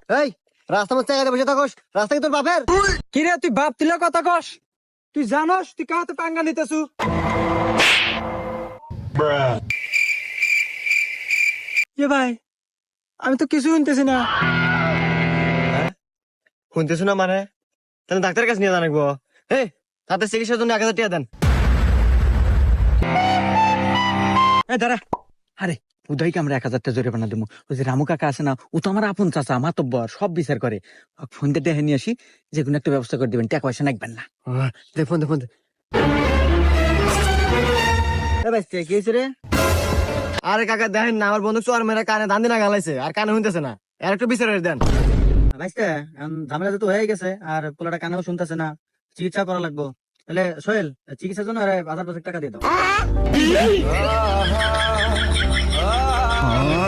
এই রাস্তা মধ্যে জায়গায় বসে থাকোস, রাস্তা কি তোর বাপের? কিরে তুই বাপ তুলে কথা কস? তুই জানোস তুই কাহাতে পাঙ্গা নিতেছু? এ ভাই, আমি তো কিছু শুনতেছি না। শুনতেছো না মানে? তাহলে ডাক্তারের কাছে নিয়ে জানাবো। এই তাতে চিকিৎসার জন্য 1000 টাকা দেন। এই দাঁড়া, আরে উদয়কে আমরা 1000 টাকা জরিমানা দেবো। ওই যে রামু কাকা আছে না, ও তো আমার আপন চাচা, মাতব্বর, সব বিচার করে। ফোন দিয়ে দেখে নিয়ে আসি, যে কোনো একটা ব্যবস্থা করে দিবেন, টাকা পয়সা নাকবেন না। দে ফোন দে ফোন দে। এ ভাই কি হয়েছে রে? আরে কাকা দেখেন না, আমার বন্ধু চোর মেরে কানে ধান দিনা গালাইছে, আর কানে শুনতেছে না। আর একটু বিচার করে দেন। ঝামেলা তো হয়ে গেছে, আর পোলাটা কানেও শুনতেছে না, চিকিৎসা করা লাগবো। তাহলে সোহেল, চিকিৎসার জন্য 1000 টাকা দিয়ে দাও।